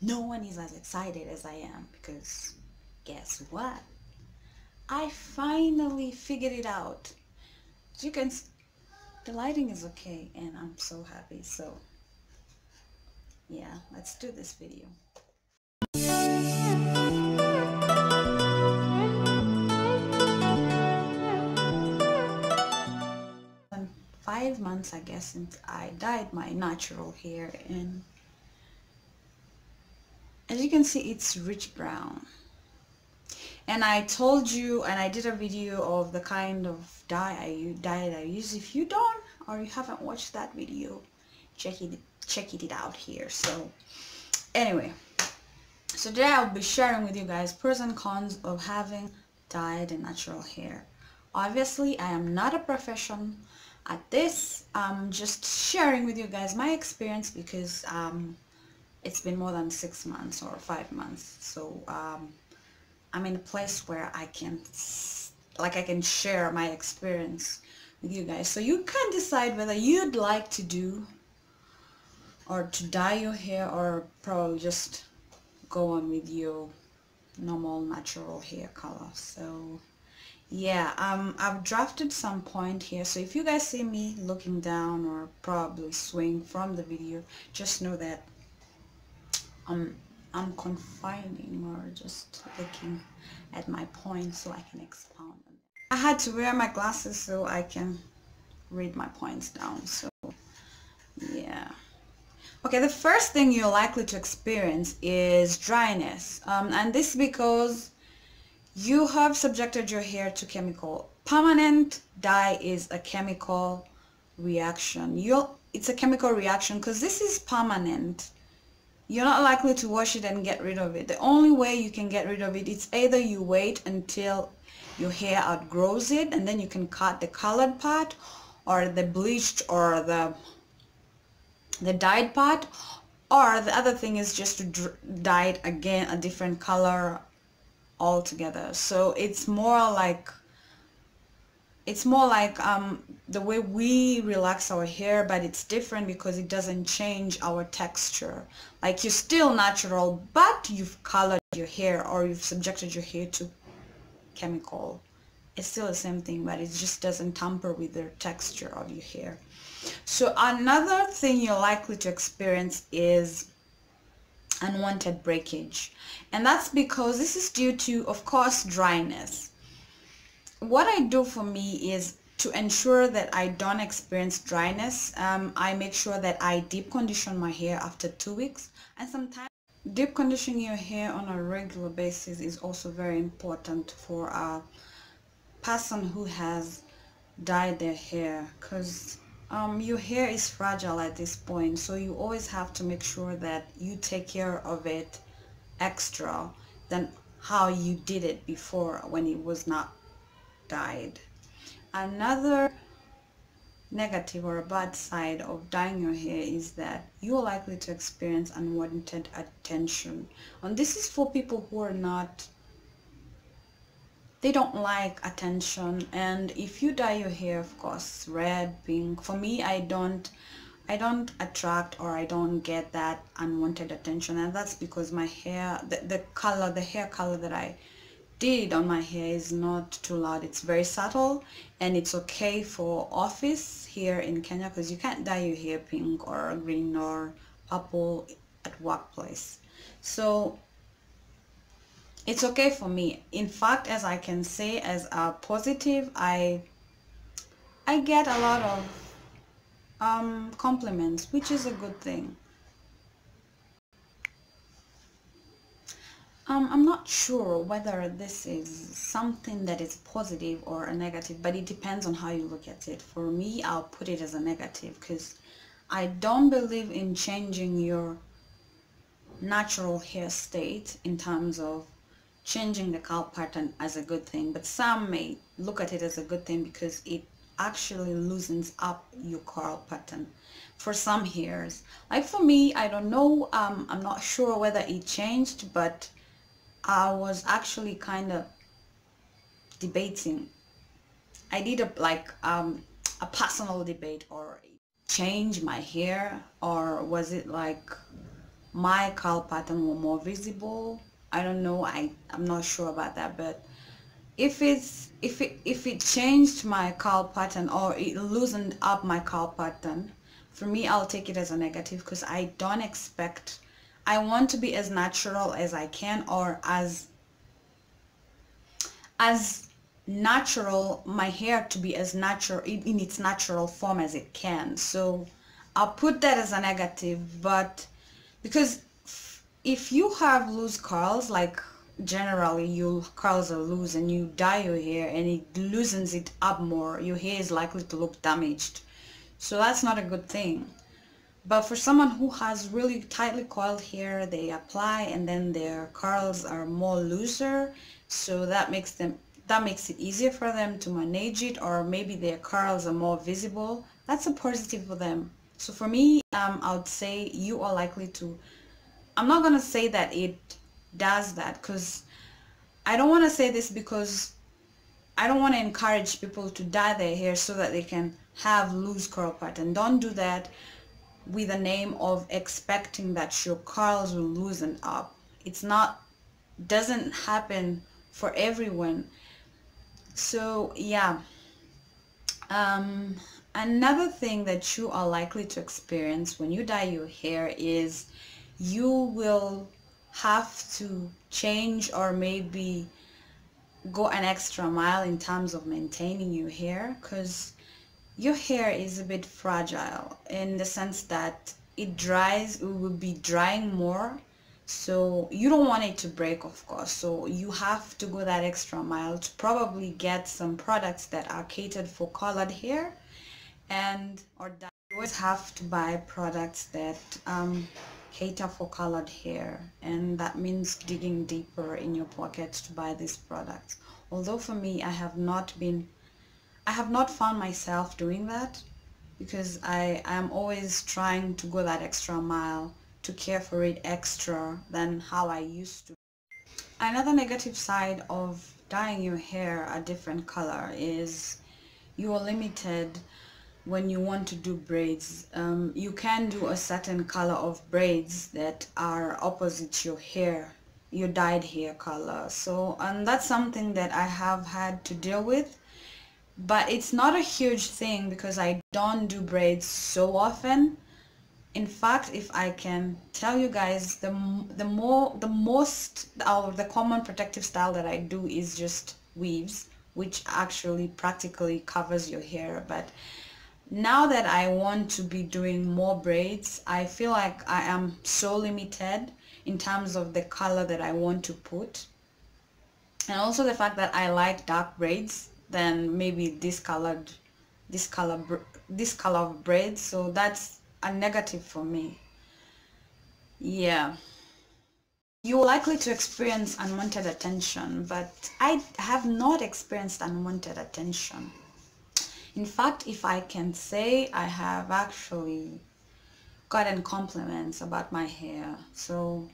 no one is as excited as I am, because guess what? I finally figured it out. You can, the lighting is okay and I'm so happy. So yeah, let's do this video. 5 months I guess since I dyed my natural hair, and as you can see it's rich brown. And I told you, and I did a video of the kind of dye I use. If you don't, or you haven't watched that video, check it out here. So anyway, so today I'll be sharing with you guys pros and cons of having dyed and natural hair. Obviously I am not a professional at this. I'm just sharing with you guys my experience, because it's been more than 6 months or 5 months. So I'm in a place where I can share my experience with you guys, so you can decide whether you'd like to do or to dye your hair, or probably just go on with your normal natural hair color. So yeah, I've drafted some point here, so if you guys see me looking down or probably swing from the video, just know that I'm confining or just looking at my points so I can expound on it. I had to wear my glasses so I can read my points down. So yeah. Okay, the first thing you're likely to experience is dryness, and this because you have subjected your hair to chemical. Permanent dye is a chemical reaction. It's a chemical reaction because this is permanent. You're not likely to wash it and get rid of it. The only way you can get rid of it is either you wait until your hair outgrows it and then you can cut the colored part, or the bleached or the dyed part, or the other thing is just to dye it again a different color altogether. So it's more like the way we relax our hair, but it's different because it doesn't change our texture. Like, you're still natural, but you've colored your hair or you've subjected your hair to chemical. It's still the same thing, but it just doesn't tamper with the texture of your hair. So another thing you're likely to experience is unwanted breakage, and that's because this is due to, of course, dryness. What I do for me is to ensure that I don't experience dryness. I make sure that I deep condition my hair after 2 weeks, and sometimes deep conditioning your hair on a regular basis is also very important for a person who has dyed their hair, because your hair is fragile at this point, so you always have to make sure that you take care of it extra than how you did it before when it was not dyed. Another negative or a bad side of dyeing your hair is that you're likely to experience unwanted attention, and this is for people who are not, they don't like attention. And if you dye your hair, of course, red, pink, for me, I don't attract, or I don't get that unwanted attention, and that's because my hair, the hair color that I did on my hair is not too loud. It's very subtle, and it's okay for office here in Kenya, because you can't dye your hair pink or green or purple at workplace. So it's okay for me. In fact, as I can say, as a positive, I get a lot of compliments, which is a good thing. I'm not sure whether this is something that is positive or a negative, but it depends on how you look at it. For me, I'll put it as a negative, because I don't believe in changing your natural hair state in terms of changing the curl pattern as a good thing, but some may look at it as a good thing because it actually loosens up your curl pattern for some hairs. Like for me, I don't know, I'm not sure whether it changed, but I was actually kind of debating. I did a personal debate, or change my hair, or was it like my curl pattern were more visible. I don't know, I'm not sure about that, but if it changed my curl pattern or it loosened up my curl pattern, for me I'll take it as a negative, because I don't expect, I want to be as natural as I can, or as natural, my hair to be as natural in its natural form as it can. So I'll put that as a negative. But because if you have loose curls, like generally your curls are loose and you dye your hair and it loosens it up more, your hair is likely to look damaged. So that's not a good thing. But for someone who has really tightly coiled hair, they apply and then their curls are more looser, so that makes it easier for them to manage it, or maybe their curls are more visible. That's a positive for them. So for me, I would say you are likely to, I'm not gonna say that it does that, because I don't want to say this because I don't want to encourage people to dye their hair so that they can have loose curl pattern. Don't do that with the name of expecting that your curls will loosen up. It's not, doesn't happen for everyone. So yeah, um, another thing that you are likely to experience when you dye your hair is you will have to change or maybe go an extra mile in terms of maintaining your hair, because your hair is a bit fragile in the sense that it will be drying more, so you don't want it to break, of course. So you have to go that extra mile to probably get some products that are catered for colored hair, and or that you always have to buy products that cater for colored hair, and that means digging deeper in your pockets to buy these products. Although for me, I have not found myself doing that, because I am always trying to go that extra mile to care for it extra than how I used to. Another negative side of dyeing your hair a different color is you are limited when you want to do braids. You can do a certain color of braids that are opposite your hair, your dyed hair color. So, and that's something that I have had to deal with, but it's not a huge thing because I don't do braids so often. In fact, if I can tell you guys, the common protective style that I do is just weaves, which actually practically covers your hair. But now that I want to be doing more braids, I feel like I am so limited in terms of the color that I want to put, and also the fact that I like dark braids than maybe this color this color of braids. So that's a negative for me. Yeah, you're likely to experience unwanted attention, but I have not experienced unwanted attention. In fact, if I can say, I have actually gotten compliments about my hair. So,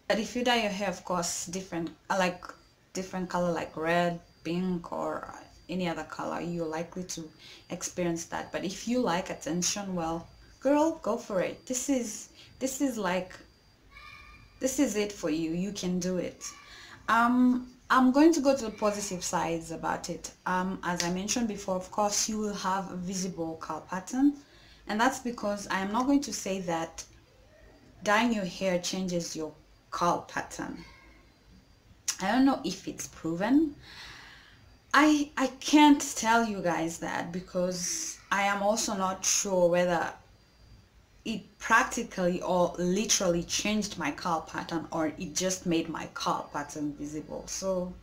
but if you dye your hair, of course, different, like different color like red, pink, or any other color, you're likely to experience that. But if you like attention, well, girl, go for it. This is like, this is it for you. You can do it. I'm going to go to the positive sides about it. As I mentioned before, of course, you will have a visible curl pattern, and that's because I am not going to say that dyeing your hair changes your curl pattern. I don't know if it's proven. I can't tell you guys that because I am also not sure whether it practically or literally changed my curl pattern or it just made my curl pattern visible. So,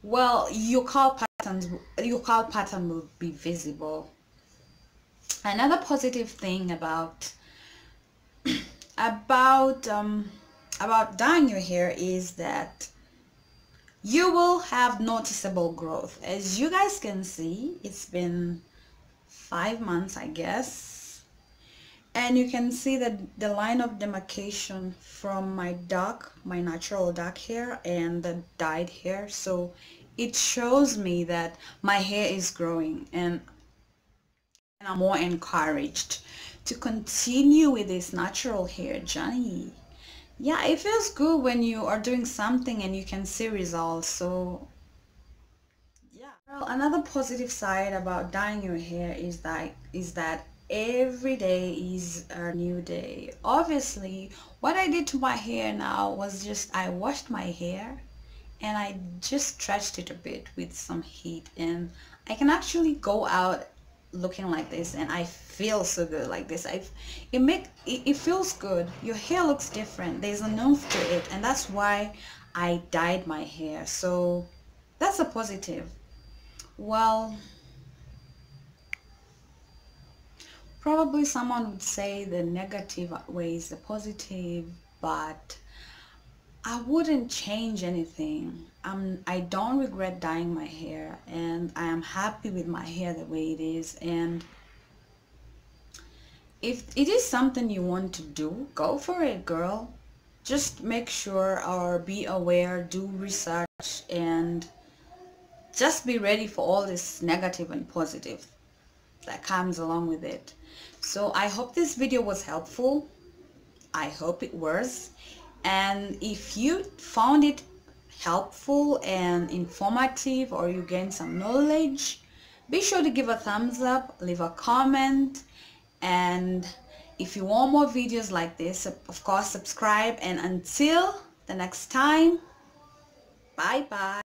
well, your curl pattern will be visible. Another positive thing about about dyeing your hair is that you will have noticeable growth. As you guys can see, it's been 5 months, I guess, and you can see that the line of demarcation from my natural dark hair and the dyed hair. So it shows me that my hair is growing, and I'm more encouraged to continue with this natural hair journey. Yeah, it feels good when you are doing something and you can see results. So yeah. Well, another positive side about dyeing your hair is that every day is a new day. Obviously, what I did to my hair now was just I washed my hair and I just stretched it a bit with some heat, and I can actually go out looking like this and I feel so good like this. It feels good. Your hair looks different. There's a noomph to it, and that's why I dyed my hair. So that's a positive. Well, probably someone would say the negative outweighs the positive, but I wouldn't change anything. I don't regret dyeing my hair, and I am happy with my hair the way it is. And if it is something you want to do, go for it, girl. Just make sure or be aware, do research, and just be ready for all this negative and positive that comes along with it. So I hope this video was helpful. I hope it was. And if you found it helpful and informative, or you gained some knowledge, be sure to give a thumbs up, leave a comment, and if you want more videos like this, of course subscribe. And until the next time, bye bye.